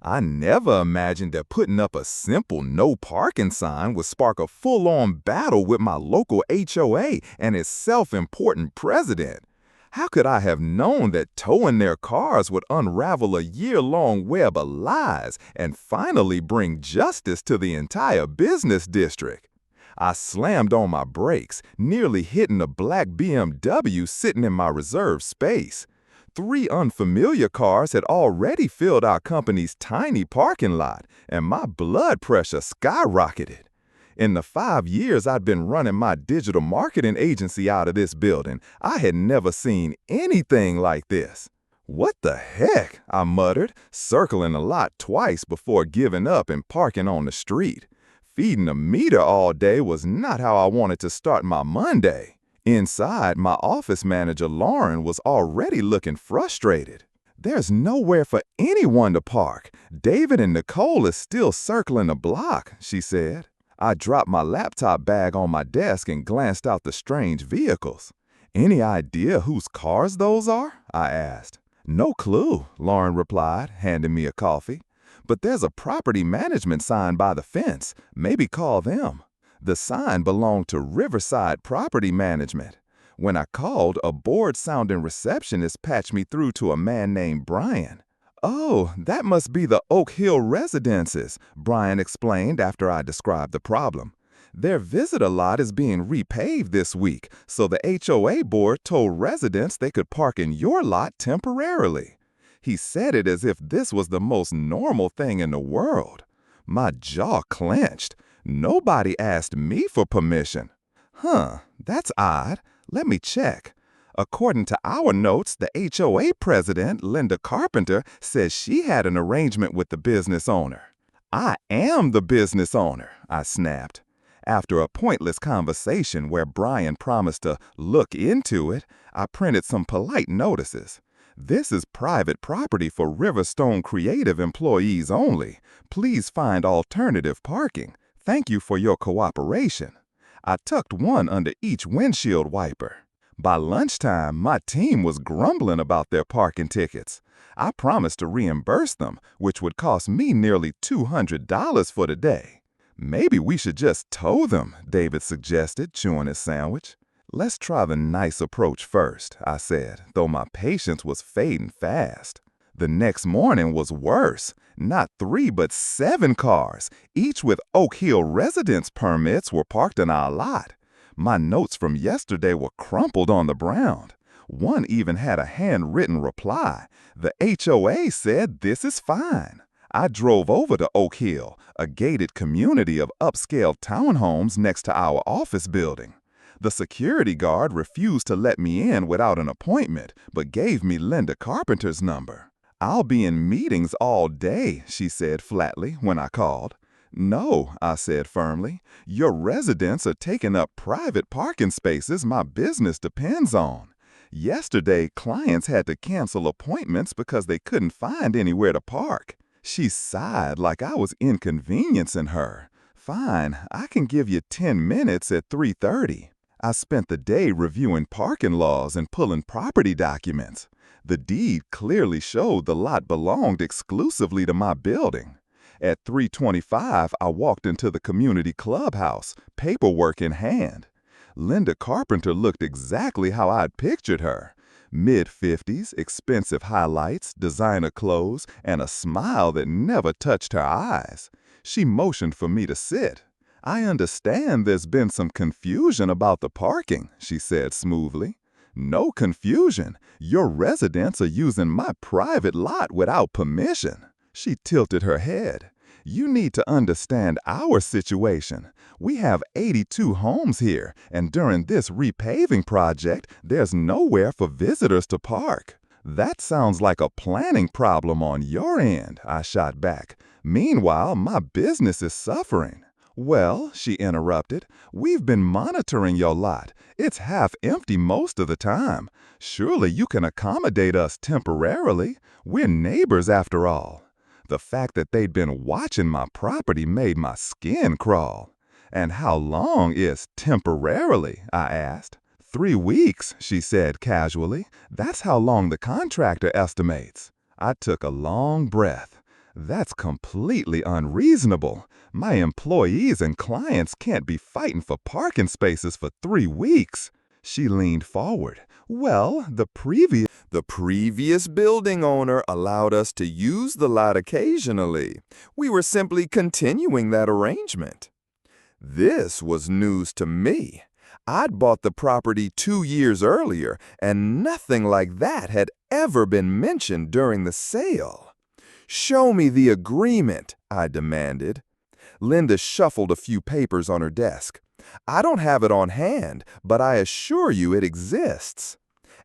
I never imagined that putting up a simple no parking sign would spark a full-on battle with my local HOA and its self-important president. How could I have known that towing their cars would unravel a year-long web of lies and finally bring justice to the entire business district? I slammed on my brakes, nearly hitting a black BMW sitting in my reserved space. Three unfamiliar cars had already filled our company's tiny parking lot, and my blood pressure skyrocketed. In the 5 years I'd been running my digital marketing agency out of this building, I had never seen anything like this. "What the heck?" I muttered, circling the lot twice before giving up and parking on the street. Feeding a meter all day was not how I wanted to start my Monday. Inside, my office manager, Lauren, was already looking frustrated. "There's nowhere for anyone to park. David and Nicole is still circling the block," she said. I dropped my laptop bag on my desk and glanced out the strange vehicles. "Any idea whose cars those are?" I asked. "No clue," Lauren replied, handing me a coffee. "But there's a property management sign by the fence. Maybe call them." The sign belonged to Riverside Property Management. When I called, a bored-sounding receptionist patched me through to a man named Brian. "Oh, that must be the Oak Hill residences," Brian explained after I described the problem. "Their visitor lot is being repaved this week, so the HOA board told residents they could park in your lot temporarily." He said it as if this was the most normal thing in the world. My jaw clenched. Nobody asked me for permission. That's odd. Let me check. According to our notes, the HOA president, Linda Carpenter, says she had an arrangement with the business owner. "I am the business owner," I snapped. After a pointless conversation where Brian promised to look into it, I printed some polite notices. "This is private property for Riverstone Creative employees only. Please find alternative parking. Thank you for your cooperation." I tucked one under each windshield wiper. By lunchtime, my team was grumbling about their parking tickets. I promised to reimburse them, which would cost me nearly $200 for the day. "Maybe we should just tow them," David suggested, chewing his sandwich. "Let's try the nice approach first," I said, though my patience was fading fast. The next morning was worse. Not 3 but 7 cars, each with Oak Hill residence permits, were parked in our lot. My notes from yesterday were crumpled on the ground. One even had a handwritten reply. The HOA said this is fine. I drove over to Oak Hill, a gated community of upscale townhomes next to our office building. The security guard refused to let me in without an appointment, but gave me Linda Carpenter's number. "I'll be in meetings all day," she said flatly when I called. "No," I said firmly. "Your residents are taking up private parking spaces my business depends on. Yesterday, clients had to cancel appointments because they couldn't find anywhere to park." She sighed like I was inconveniencing her. "Fine, I can give you 10 minutes at 3:30. I spent the day reviewing parking laws and pulling property documents. The deed clearly showed the lot belonged exclusively to my building. At 3:25, I walked into the community clubhouse, paperwork in hand. Linda Carpenter looked exactly how I'd pictured her. Mid-50s, expensive highlights, designer clothes, and a smile that never touched her eyes. She motioned for me to sit. "I understand there's been some confusion about the parking," she said smoothly. "No confusion. Your residents are using my private lot without permission." She tilted her head. "You need to understand our situation. We have 82 homes here, and during this repaving project, there's nowhere for visitors to park." "That sounds like a planning problem on your end," I shot back. "Meanwhile, my business is suffering." "Well," she interrupted, "we've been monitoring your lot. It's half empty most of the time. Surely you can accommodate us temporarily. We're neighbors after all." The fact that they'd been watching my property made my skin crawl. "And how long is temporarily?" I asked. 3 weeks, she said casually. "That's how long the contractor estimates." I took a long breath. That's completely unreasonable. My employees and clients can't be fighting for parking spaces for 3 weeks. She leaned forward. Well, the previous building owner allowed us to use the lot occasionally. We were simply continuing that arrangement. This was news to me. I'd bought the property 2 years earlier, and nothing like that had ever been mentioned during the sale. "Show me the agreement," I demanded. Linda shuffled a few papers on her desk. "I don't have it on hand, but I assure you it exists."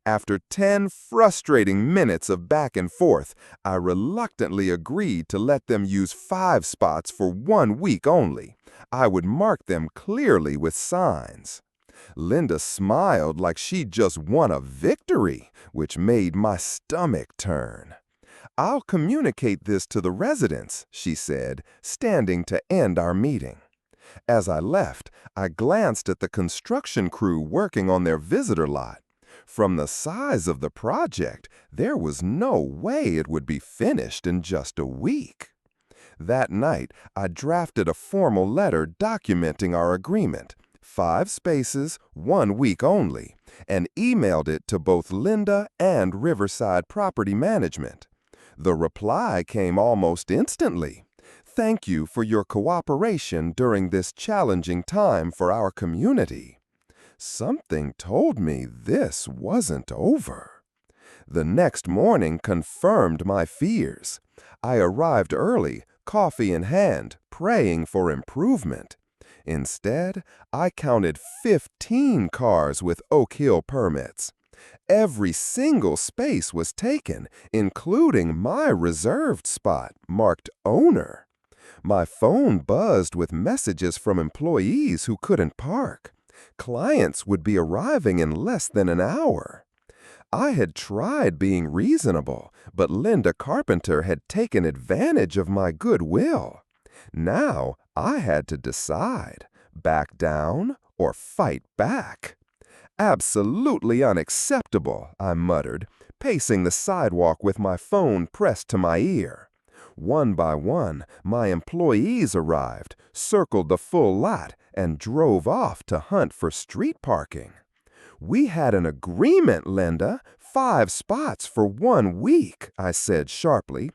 After 10 frustrating minutes of back and forth, I reluctantly agreed to let them use 5 spots for 1 week only. I would mark them clearly with signs. Linda smiled like she'd just won a victory, which made my stomach turn. "I'll communicate this to the residents," she said, standing to end our meeting. As I left, I glanced at the construction crew working on their visitor lot. From the size of the project, there was no way it would be finished in just a week. That night, I drafted a formal letter documenting our agreement, 5 spaces, 1 week only, and emailed it to both Linda and Riverside Property Management. The reply came almost instantly. "Thank you for your cooperation during this challenging time for our community." Something told me this wasn't over. The next morning confirmed my fears. I arrived early, coffee in hand, praying for improvement. Instead, I counted 15 cars with Oak Hill permits. Every single space was taken, including my reserved spot marked owner. My phone buzzed with messages from employees who couldn't park. Clients would be arriving in less than an hour. I had tried being reasonable, but Linda Carpenter had taken advantage of my goodwill. Now I had to decide, back down or fight back. "Absolutely unacceptable," I muttered, pacing the sidewalk with my phone pressed to my ear. One by one, my employees arrived, circled the full lot, and drove off to hunt for street parking. "We had an agreement, Linda. 5 spots for 1 week," I said sharply.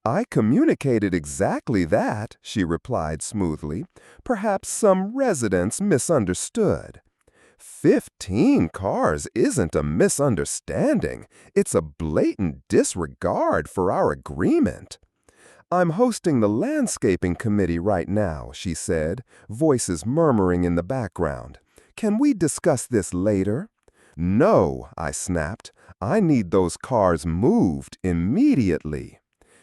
"I communicated exactly that," she replied smoothly. "Perhaps some residents misunderstood." 15 cars isn't a misunderstanding. It's a blatant disregard for our agreement. "I'm hosting the landscaping committee right now," she said, voices murmuring in the background. "Can we discuss this later?" "No," I snapped. "I need those cars moved immediately."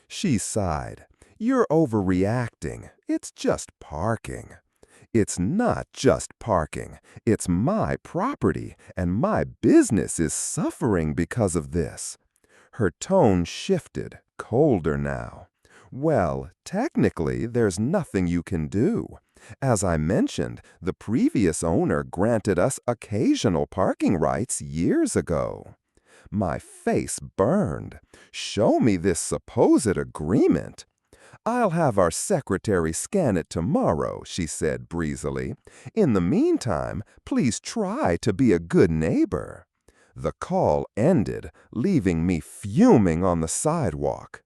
She sighed. "You're overreacting. It's just parking." "It's not just parking. It's my property, and my business is suffering because of this." Her tone shifted, colder now. "Well, technically, there's nothing you can do. As I mentioned, the previous owner granted us occasional parking rights years ago." My face burned. "Show me this supposed agreement." "I'll have our secretary scan it tomorrow," she said breezily. "In the meantime, please try to be a good neighbor." The call ended, leaving me fuming on the sidewalk.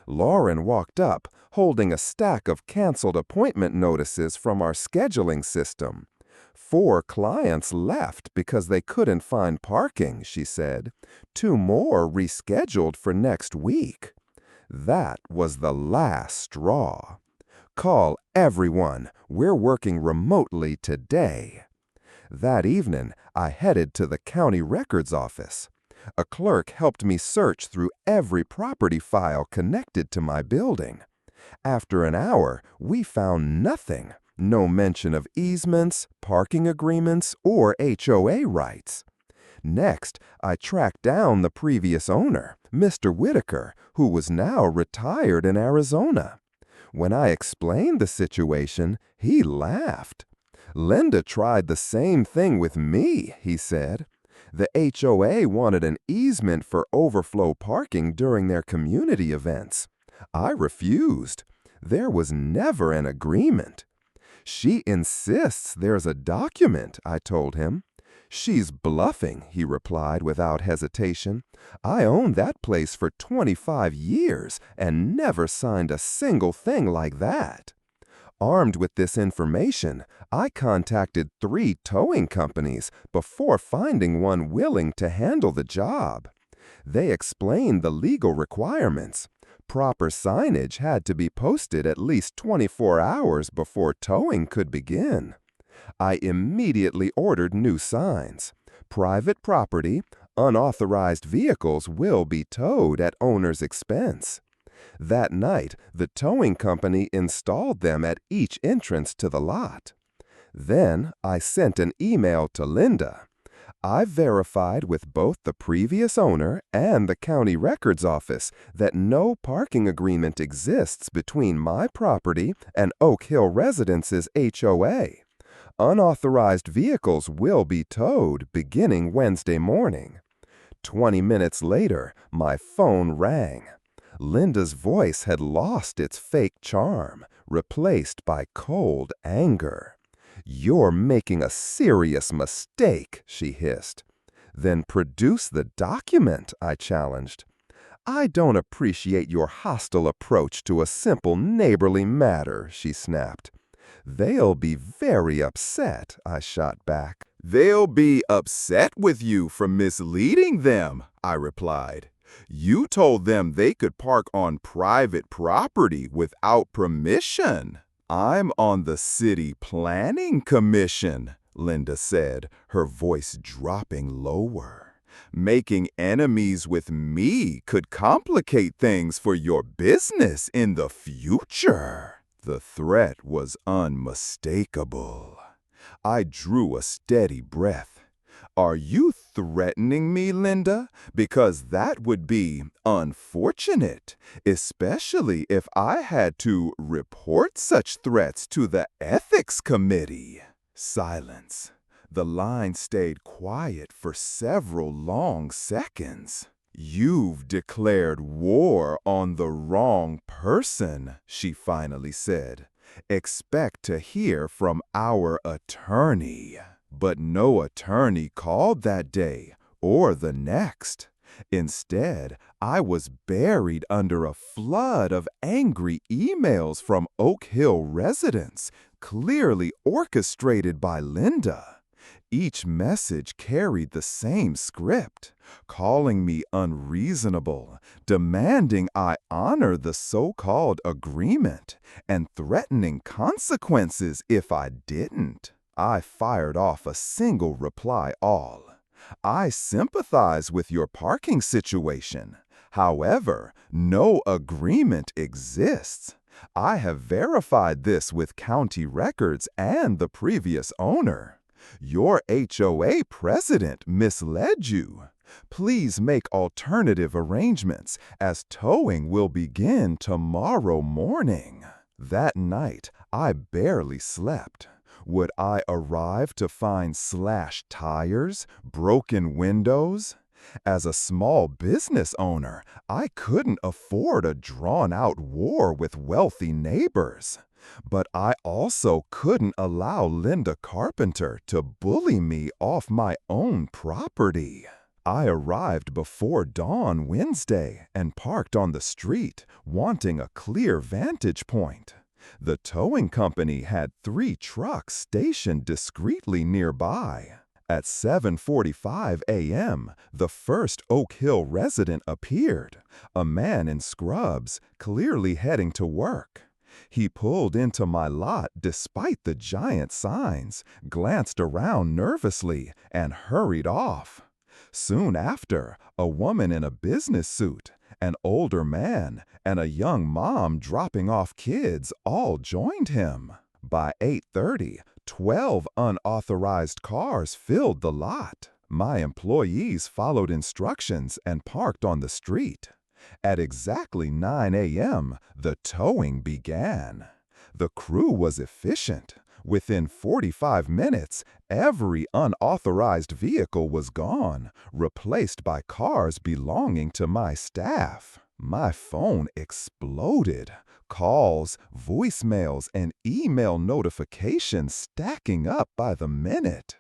Lauren walked up, holding a stack of canceled appointment notices from our scheduling system. 4 clients left because they couldn't find parking, she said. 2 more rescheduled for next week. That was the last straw. "Call everyone. We're working remotely today." That evening, I headed to the county records office. A clerk helped me search through every property file connected to my building. After an hour, we found nothing. No mention of easements, parking agreements, or HOA rights. Next, I tracked down the previous owner, Mr. Whitaker, who was now retired in Arizona. When I explained the situation, he laughed. "Linda tried the same thing with me," he said. "The HOA wanted an easement for overflow parking during their community events. I refused. There was never an agreement. She insists there's a document, I told him. She's bluffing, he replied without hesitation. I owned that place for 25 years and never signed a single thing like that. Armed with this information, I contacted 3 towing companies before finding one willing to handle the job. They explained the legal requirements. Proper signage had to be posted at least 24 hours before towing could begin. I immediately ordered new signs. Private property, unauthorized vehicles will be towed at owner's expense. That night, the towing company installed them at each entrance to the lot. Then I sent an email to Linda. I verified with both the previous owner and the county records office that no parking agreement exists between my property and Oak Hill Residences HOA. Unauthorized vehicles will be towed beginning Wednesday morning. 20 minutes later, my phone rang. Linda's voice had lost its fake charm, replaced by cold anger. "You're making a serious mistake," she hissed. "Then produce the document," I challenged. "I don't appreciate your hostile approach to a simple neighborly matter," she snapped. "They'll be very upset," I shot back. They'll be upset with you for misleading them, I replied. You told them they could park on private property without permission. I'm on the City Planning Commission, Linda said, her voice dropping lower. Making enemies with me could complicate things for your business in the future. The threat was unmistakable. I drew a steady breath. Are you threatening me, Linda? Because that would be unfortunate, especially if I had to report such threats to the Ethics Committee. Silence. The line stayed quiet for several long seconds. You've declared war on the wrong person, she finally said. Expect to hear from our attorney. But no attorney called that day or the next. Instead, I was buried under a flood of angry emails from Oak Hill residents, clearly orchestrated by Linda. Each message carried the same script, calling me unreasonable, demanding I honor the so-called agreement, and threatening consequences if I didn't. I fired off a single reply all. I sympathize with your parking situation. However, no agreement exists. I have verified this with county records and the previous owner. Your HOA president misled you. Please make alternative arrangements, as towing will begin tomorrow morning. That night, I barely slept. Would I arrive to find slashed tires, broken windows? As a small business owner, I couldn't afford a drawn-out war with wealthy neighbors. But I also couldn't allow Linda Carpenter to bully me off my own property. I arrived before dawn Wednesday and parked on the street, wanting a clear vantage point. The towing company had 3 trucks stationed discreetly nearby. At 7:45 a.m., the first Oak Hill resident appeared, a man in scrubs, clearly heading to work. He pulled into my lot despite the giant signs, glanced around nervously, and hurried off. Soon after, a woman in a business suit, an older man, and a young mom dropping off kids all joined him. By 8:30, 12 unauthorized cars filled the lot. My employees followed instructions and parked on the street. At exactly 9 a.m., the towing began. The crew was efficient. Within 45 minutes, every unauthorized vehicle was gone, replaced by cars belonging to my staff. My phone exploded. Calls, voicemails, and email notifications stacking up by the minute.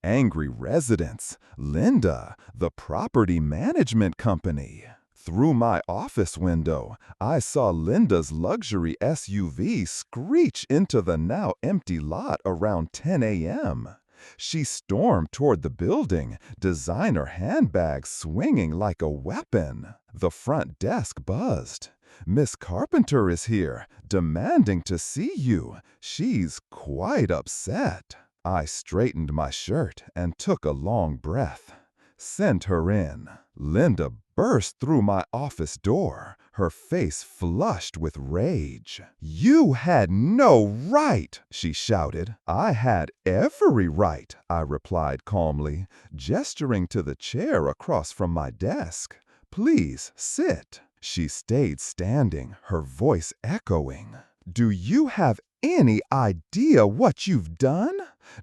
Angry residents, Linda, the property management company. Through my office window, I saw Linda's luxury SUV screech into the now empty lot around 10 a.m. She stormed toward the building, designer handbags swinging like a weapon. The front desk buzzed. "Miss Carpenter is here, demanding to see you. She's quite upset." I straightened my shirt and took a long breath. "Send her in." Linda burst through my office door, her face flushed with rage. "You had no right!" she shouted. "I had every right," I replied calmly, gesturing to the chair across from my desk. "Please sit." She stayed standing, her voice echoing. "Do you have any idea what you've done?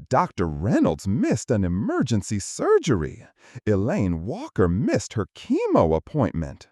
Dr. Reynolds missed an emergency surgery. Elaine Walker missed her chemo appointment.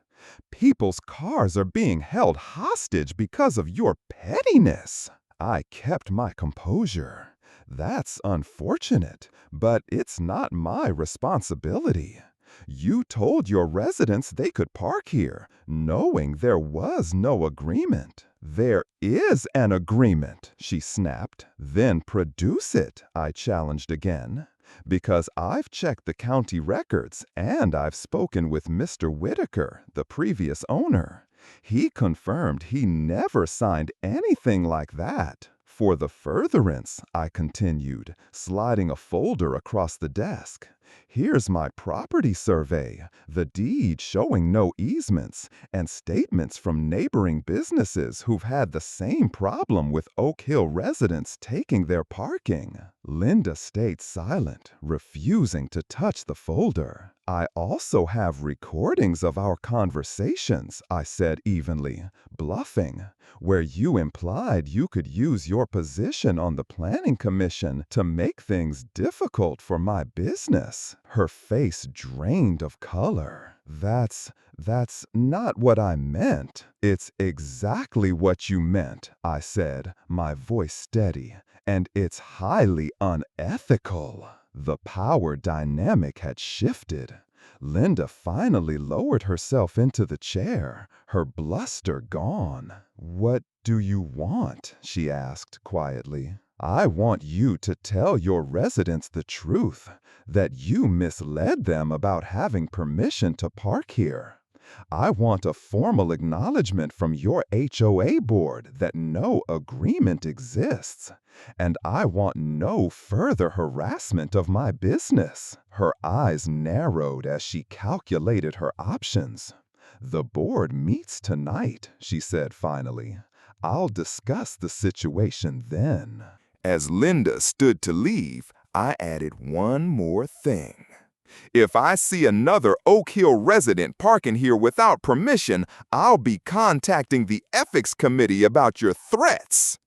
People's cars are being held hostage because of your pettiness." I kept my composure. "That's unfortunate, but it's not my responsibility. You told your residents they could park here, knowing there was no agreement." "There is an agreement," she snapped. "Then produce it," I challenged again. "Because I've checked the county records and I've spoken with Mr. Whitaker, the previous owner. He confirmed he never signed anything like that." "For the furtherance," I continued, sliding a folder across the desk, "here's my property survey, the deed showing no easements, and statements from neighboring businesses who've had the same problem with Oak Hill residents taking their parking." Linda stayed silent, refusing to touch the folder. "I also have recordings of our conversations," I said evenly, bluffing, "where you implied you could use your position on the planning commission to make things difficult for my business." Her face drained of color. That's not what I meant." "It's exactly what you meant," I said, my voice steady, "and it's highly unethical." The power dynamic had shifted. Linda finally lowered herself into the chair, her bluster gone. "What do you want?" she asked quietly. "I want you to tell your residents the truth, that you misled them about having permission to park here. I want a formal acknowledgement from your HOA board that no agreement exists. And I want no further harassment of my business." Her eyes narrowed as she calculated her options. "The board meets tonight," she said finally. "I'll discuss the situation then." As Linda stood to leave, I added one more thing. "If I see another Oak Hill resident parking here without permission, I'll be contacting the ethics committee about your threats."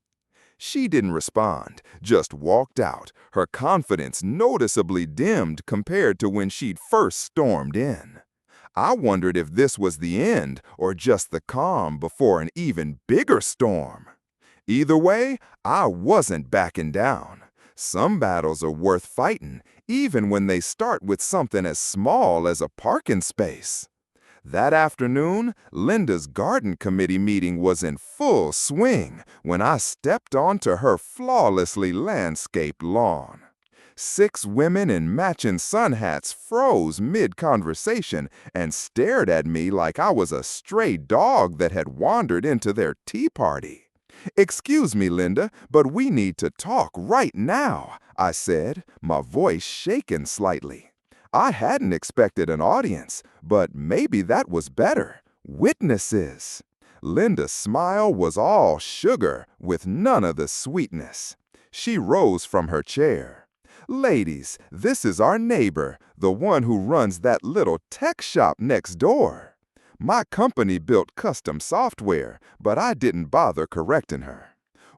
She didn't respond, just walked out, her confidence noticeably dimmed compared to when she'd first stormed in. I wondered if this was the end or just the calm before an even bigger storm. Either way, I wasn't backing down. Some battles are worth fighting, even when they start with something as small as a parking space. That afternoon, Linda's garden committee meeting was in full swing when I stepped onto her flawlessly landscaped lawn. 6 women in matching sun hats froze mid-conversation and stared at me like I was a stray dog that had wandered into their tea party. "Excuse me, Linda, but we need to talk right now," I said, my voice shaking slightly. I hadn't expected an audience, but maybe that was better. Witnesses. Linda's smile was all sugar with none of the sweetness. She rose from her chair. "Ladies, this is our neighbor, the one who runs that little tech shop next door." My company built custom software, but I didn't bother correcting her.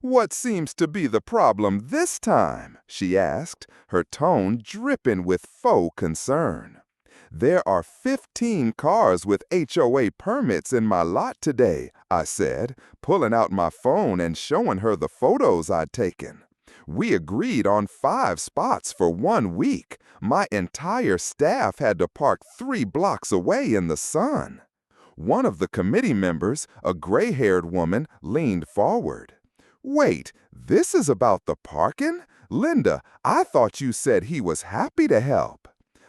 "What seems to be the problem this time?" she asked, her tone dripping with faux concern. There are 15 cars with HOA permits in my lot today, I said, pulling out my phone and showing her the photos I'd taken. We agreed on 5 spots for 1 week. My entire staff had to park 3 blocks away in the sun. One of the committee members, a gray-haired woman, leaned forward. Wait, this is about the parking? Linda, I thought you said he was happy to help.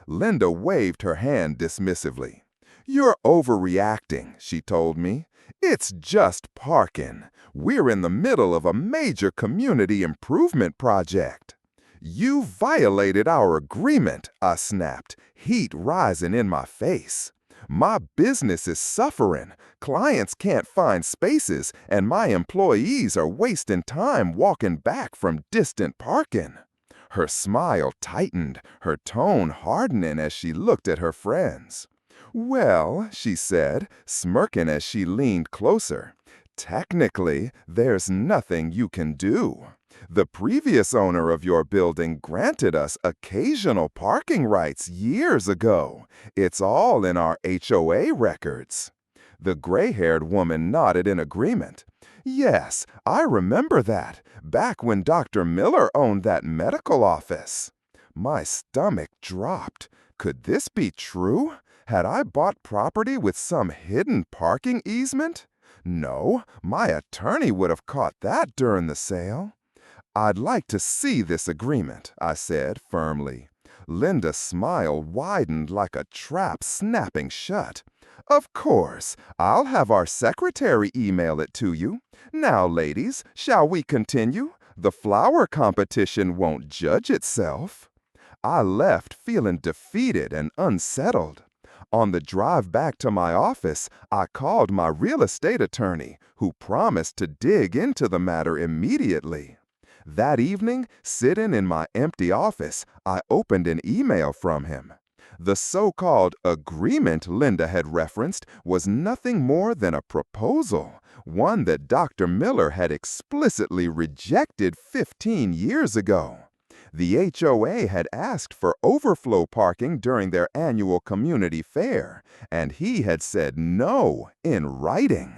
Linda waved her hand dismissively. You're overreacting, she told me. It's just parking. We're in the middle of a major community improvement project. You violated our agreement, I snapped, heat rising in my face. My business is suffering. Clients can't find spaces, and my employees are wasting time walking back from distant parking. Her smile tightened, her tone hardening as she looked at her friends. Well, she said, smirking as she leaned closer, technically, there's nothing you can do. The previous owner of your building granted us occasional parking rights years ago. It's all in our HOA records. The gray-haired woman nodded in agreement. Yes, I remember that, back when Dr. Miller owned that medical office. My stomach dropped. Could this be true? Had I bought property with some hidden parking easement? No, my attorney would have caught that during the sale. I'd like to see this agreement, I said firmly. Linda's smile widened like a trap snapping shut. Of course, I'll have our secretary email it to you. Now, ladies, shall we continue? The flower competition won't judge itself. I left feeling defeated and unsettled. On the drive back to my office, I called my real estate attorney, who promised to dig into the matter immediately. That evening, sitting in my empty office, I opened an email from him. The so-called agreement Linda had referenced was nothing more than a proposal, one that Dr. Miller had explicitly rejected 15 years ago. The HOA had asked for overflow parking during their annual community fair, and he had said no in writing.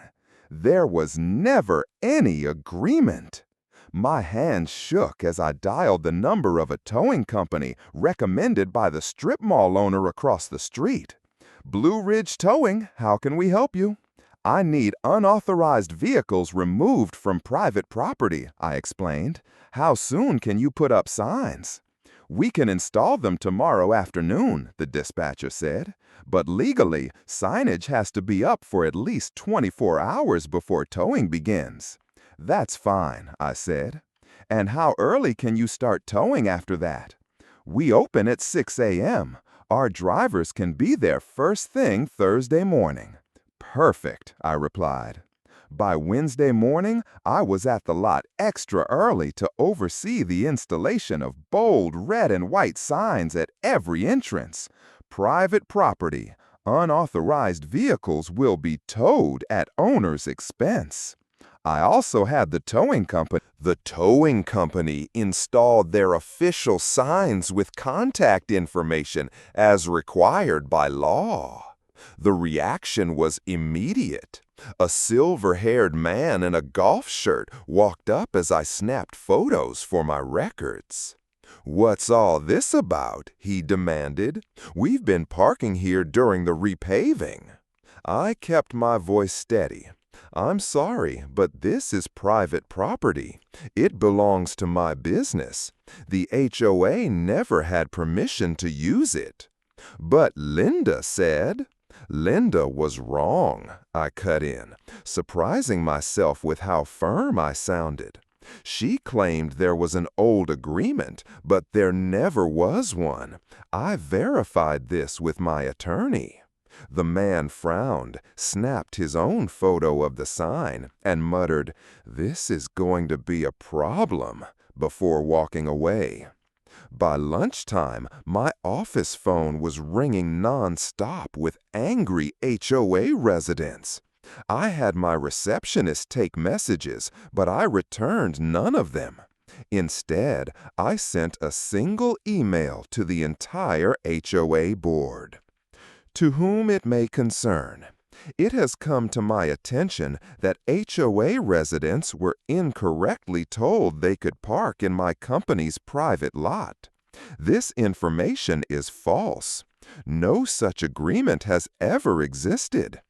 There was never any agreement. My hand shook as I dialed the number of a towing company recommended by the strip mall owner across the street. Blue Ridge Towing, how can we help you? I need unauthorized vehicles removed from private property, I explained. How soon can you put up signs? We can install them tomorrow afternoon, the dispatcher said. But legally, signage has to be up for at least 24 hours before towing begins. That's fine, I said. And how early can you start towing after that? We open at 6 a.m. Our drivers can be there first thing Thursday morning. Perfect, I replied. By Wednesday morning, I was at the lot extra early to oversee the installation of bold red and white signs at every entrance. Private property. Unauthorized vehicles will be towed at owner's expense. I also had the towing company. The towing company installed their official signs with contact information as required by law. The reaction was immediate. A silver-haired man in a golf shirt walked up as I snapped photos for my records. "What's all this about?" he demanded. "We've been parking here during the repaving." I kept my voice steady. "I'm sorry, but this is private property. It belongs to my business. The HOA never had permission to use it." "But Linda said—" Linda was wrong, I cut in, surprising myself with how firm I sounded. She claimed there was an old agreement, but there never was one. I verified this with my attorney. The man frowned, snapped his own photo of the sign, and muttered, "This is going to be a problem," before walking away. By lunchtime, my office phone was ringing non-stop with angry HOA residents. I had my receptionist take messages, but I returned none of them. Instead, I sent a single email to the entire HOA board. To whom it may concern, it has come to my attention that HOA residents were incorrectly told they could park in my company's private lot. This information is false. No such agreement has ever existed.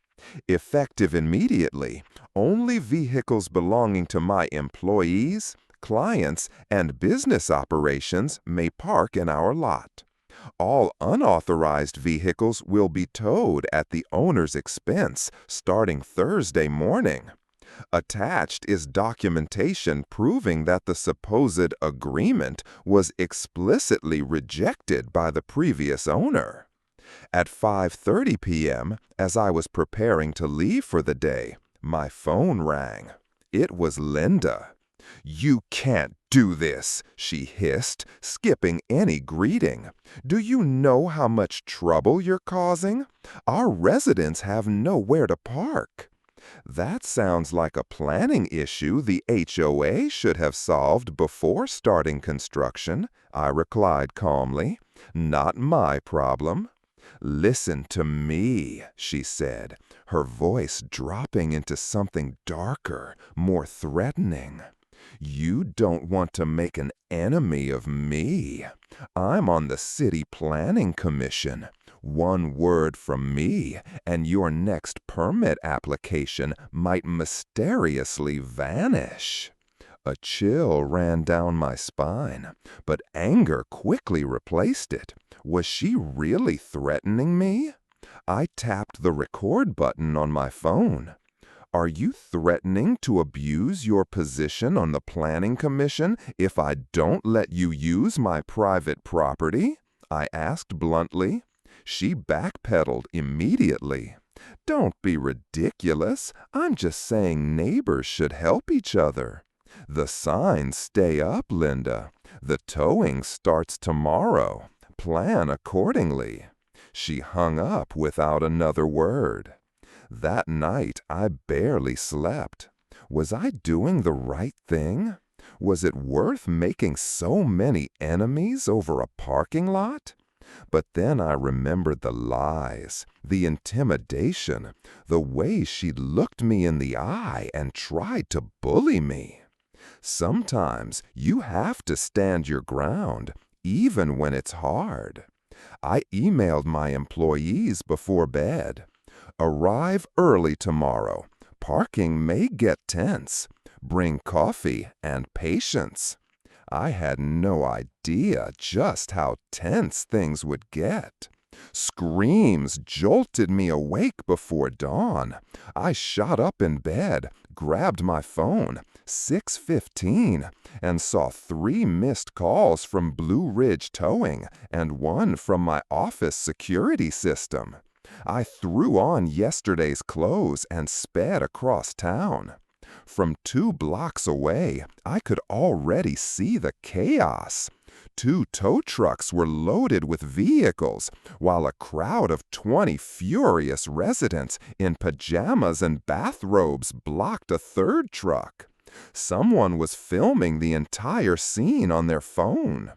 Effective immediately, only vehicles belonging to my employees, clients, and business operations may park in our lot. All unauthorized vehicles will be towed at the owner's expense starting Thursday morning. Attached is documentation proving that the supposed agreement was explicitly rejected by the previous owner. At 5:30 p.m., as I was preparing to leave for the day, my phone rang. It was Linda. "You can't do this," she hissed, skipping any greeting. "Do you know how much trouble you're causing? Our residents have nowhere to park." "That sounds like a planning issue the HOA should have solved before starting construction," I replied calmly. "Not my problem." "Listen to me," she said, her voice dropping into something darker, more threatening. "You don't want to make an enemy of me. I'm on the City Planning Commission. One word from me, and your next permit application might mysteriously vanish." A chill ran down my spine, but anger quickly replaced it. Was she really threatening me? I tapped the record button on my phone. "Are you threatening to abuse your position on the Planning Commission if I don't let you use my private property?" I asked bluntly. She backpedaled immediately. "Don't be ridiculous. I'm just saying neighbors should help each other." "The signs stay up, Linda. The towing starts tomorrow. Plan accordingly." She hung up without another word. That night, I barely slept. Was I doing the right thing? Was it worth making so many enemies over a parking lot? But then I remembered the lies, the intimidation, the way she looked me in the eye and tried to bully me. Sometimes you have to stand your ground, even when it's hard. I emailed my employees before bed. "Arrive early tomorrow. Parking may get tense. Bring coffee and patience." I had no idea just how tense things would get. Screams jolted me awake before dawn. I shot up in bed, grabbed my phone, 6:15, and saw 3 missed calls from Blue Ridge Towing and 1 from my office security system. I threw on yesterday's clothes and sped across town. From 2 blocks away, I could already see the chaos. 2 tow trucks were loaded with vehicles, while a crowd of 20 furious residents in pajamas and bathrobes blocked a 3rd truck. Someone was filming the entire scene on their phone.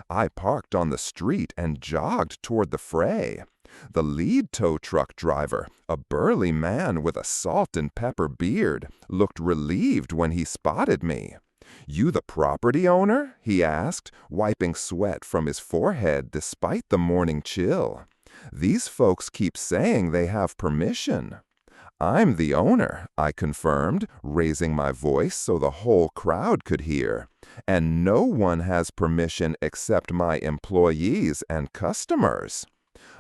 I parked on the street and jogged toward the fray. The lead tow truck driver, a burly man with a salt and pepper beard, looked relieved when he spotted me. "You the property owner?" he asked, wiping sweat from his forehead despite the morning chill. "These folks keep saying they have permission." "I'm the owner," I confirmed, raising my voice so the whole crowd could hear. "And no one has permission except my employees and customers."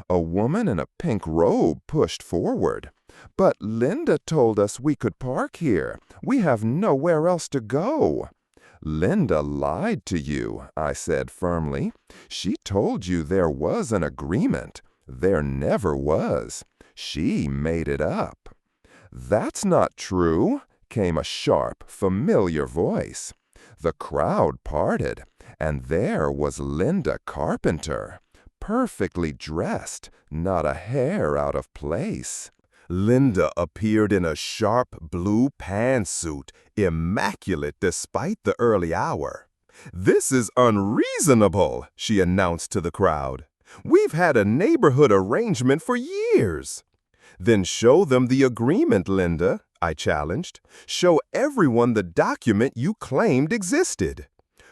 A woman in a pink robe pushed forward. "But Linda told us we could park here. We have nowhere else to go." "Linda lied to you," I said firmly. "She told you there was an agreement. There never was. She made it up." "That's not true," came a sharp, familiar voice. The crowd parted, and there was Linda Carpenter, perfectly dressed, not a hair out of place. Linda appeared in a sharp blue pantsuit, immaculate despite the early hour. "This is unreasonable," she announced to the crowd. We've had a neighborhood arrangement for years." "Then show them the agreement, Linda," I challenged. "Show everyone the document you claimed existed."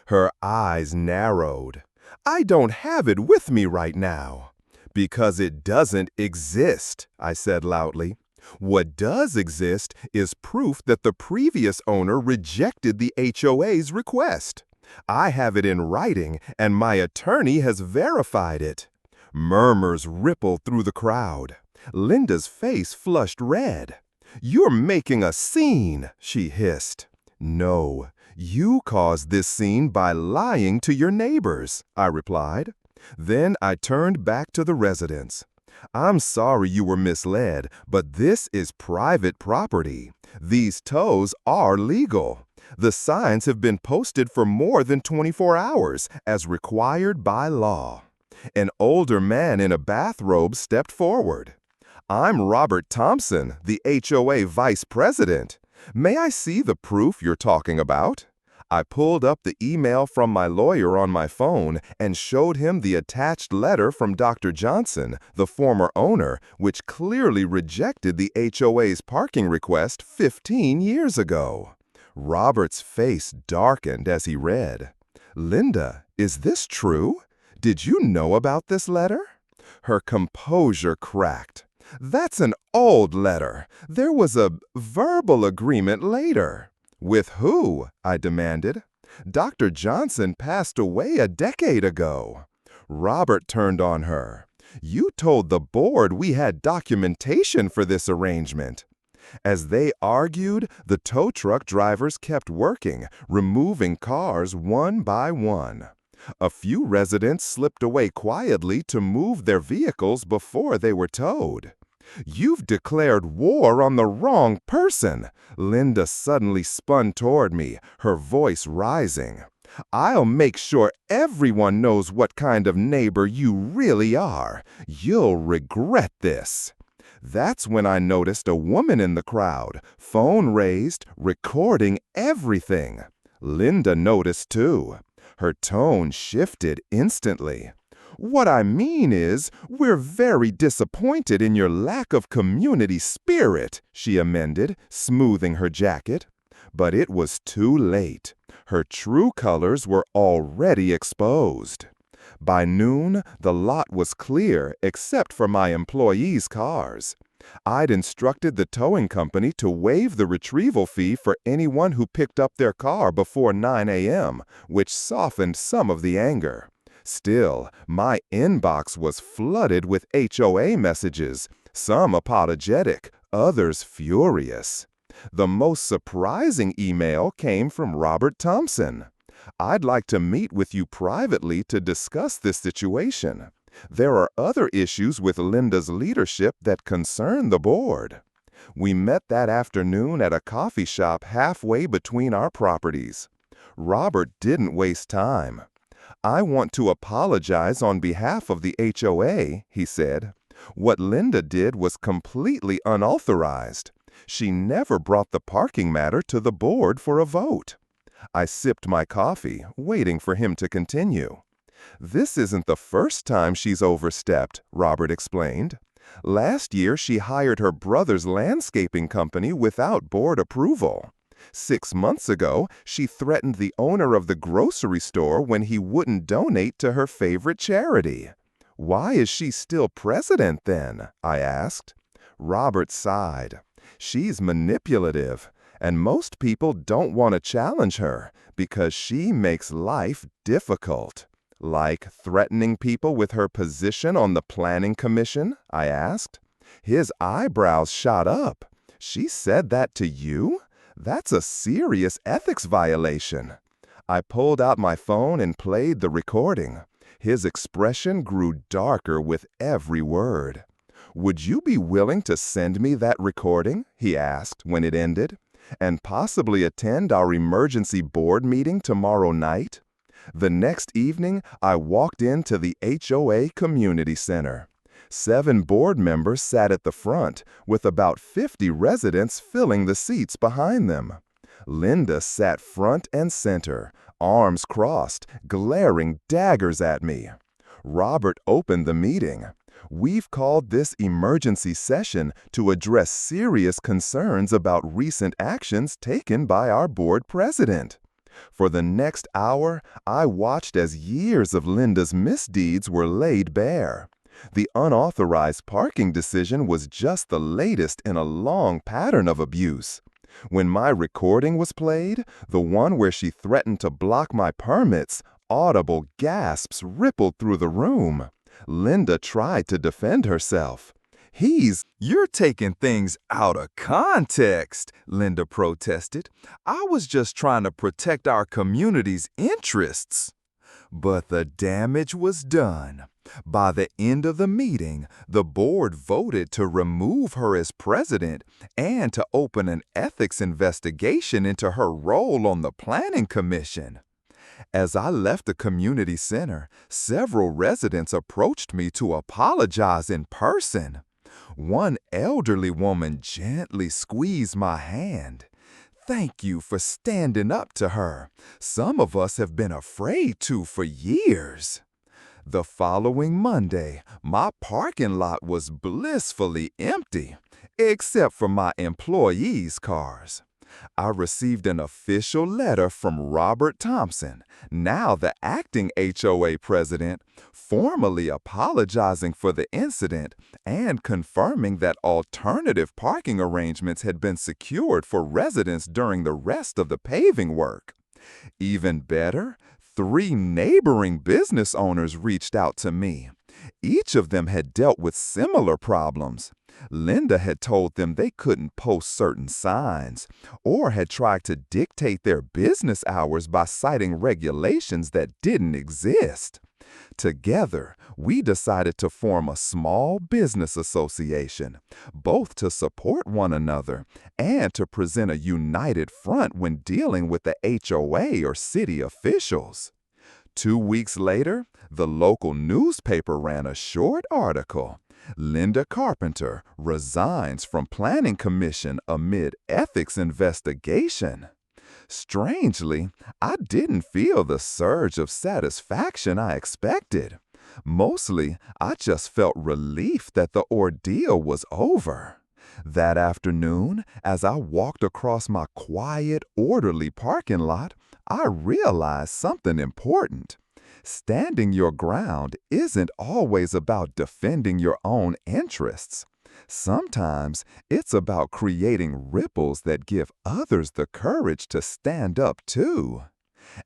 Her eyes narrowed. "I don't have it with me right now." "Because it doesn't exist," I said loudly. "What does exist is proof that the previous owner rejected the HOA's request. I have it in writing, and my attorney has verified it." Murmurs rippled through the crowd. Linda's face flushed red. "You're making a scene," she hissed. "No, you caused this scene by lying to your neighbors," I replied. Then I turned back to the residents. "I'm sorry you were misled, but this is private property. These tows are legal. The signs have been posted for more than 24 hours, as required by law." An older man in a bathrobe stepped forward. "I'm Robert Thompson, the HOA vice president. May I see the proof you're talking about?" I pulled up the email from my lawyer on my phone and showed him the attached letter from Dr. Johnson, the former owner, which clearly rejected the HOA's parking request 15 years ago. Robert's face darkened as he read. "Linda, is this true? Did you know about this letter?" Her composure cracked. "That's an old letter. There was a verbal agreement later." "With who?" I demanded. "Dr. Johnson passed away a decade ago." Robert turned on her. "You told the board we had documentation for this arrangement." As they argued, the tow truck drivers kept working, removing cars one by one. A few residents slipped away quietly to move their vehicles before they were towed. "You've declared war on the wrong person." Linda suddenly spun toward me, her voice rising. "I'll make sure everyone knows what kind of neighbor you really are. You'll regret this." That's when I noticed a woman in the crowd, phone raised, recording everything. Linda noticed too. Her tone shifted instantly. "What I mean is, we're very disappointed in your lack of community spirit," she amended, smoothing her jacket. But it was too late. Her true colors were already exposed. By noon, the lot was clear except for my employees' cars. I'd instructed the towing company to waive the retrieval fee for anyone who picked up their car before 9 a.m., which softened some of the anger. Still, my inbox was flooded with HOA messages, some apologetic, others furious. The most surprising email came from Robert Thompson. "I'd like to meet with you privately to discuss this situation. There are other issues with Linda's leadership that concern the board." We met that afternoon at a coffee shop halfway between our properties. Robert didn't waste time. "I want to apologize on behalf of the HOA," he said. "What Linda did was completely unauthorized. She never brought the parking matter to the board for a vote." I sipped my coffee, waiting for him to continue. "This isn't the first time she's overstepped," Robert explained. "Last year she hired her brother's landscaping company without board approval. 6 months ago, she threatened the owner of the grocery store when he wouldn't donate to her favorite charity." "Why is she still president then?" I asked. Robert sighed. "She's manipulative, and most people don't want to challenge her because she makes life difficult." "Like threatening people with her position on the planning commission?" I asked. His eyebrows shot up. "She said that to you? That's a serious ethics violation." I pulled out my phone and played the recording. His expression grew darker with every word. "Would you be willing to send me that recording?" he asked when it ended. "And possibly attend our emergency board meeting tomorrow night?" The next evening, I walked into the HOA Community Center. 7 board members sat at the front, with about 50 residents filling the seats behind them. Linda sat front and center, arms crossed, glaring daggers at me. Robert opened the meeting. "We've called this emergency session to address serious concerns about recent actions taken by our board president." For the next hour, I watched as years of Linda's misdeeds were laid bare. The unauthorized parking decision was just the latest in a long pattern of abuse. When my recording was played, the one where she threatened to block my permits, audible gasps rippled through the room. Linda tried to defend herself. You're taking things out of context," Linda protested. "I was just trying to protect our community's interests." But the damage was done. By the end of the meeting, the board voted to remove her as president and to open an ethics investigation into her role on the planning commission. As I left the community center, several residents approached me to apologize in person. One elderly woman gently squeezed my hand. "Thank you for standing up to her. Some of us have been afraid to for years." The following Monday, my parking lot was blissfully empty, except for my employees' cars. I received an official letter from Robert Thompson, now the acting HOA president, formally apologizing for the incident and confirming that alternative parking arrangements had been secured for residents during the rest of the paving work. Even better, 3 neighboring business owners reached out to me. Each of them had dealt with similar problems. Linda had told them they couldn't post certain signs, or had tried to dictate their business hours by citing regulations that didn't exist. Together, we decided to form a small business association, both to support one another and to present a united front when dealing with the HOA or city officials. 2 weeks later, the local newspaper ran a short article. "Linda Carpenter resigns from Planning Commission amid ethics investigation." Strangely, I didn't feel the surge of satisfaction I expected. Mostly, I just felt relief that the ordeal was over. That afternoon, as I walked across my quiet, orderly parking lot, I realized something important. Standing your ground isn't always about defending your own interests. Sometimes it's about creating ripples that give others the courage to stand up too.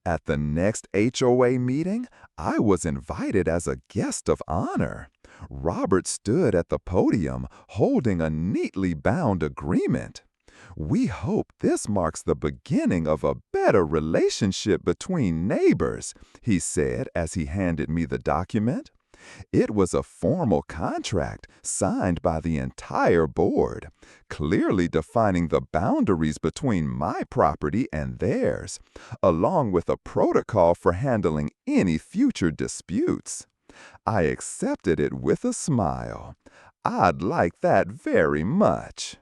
At the next HOA meeting, I was invited as a guest of honor. Robert stood at the podium holding a neatly bound agreement. "We hope this marks the beginning of a better relationship between neighbors," he said as he handed me the document. It was a formal contract signed by the entire board, clearly defining the boundaries between my property and theirs, along with a protocol for handling any future disputes. I accepted it with a smile. I'd like that very much.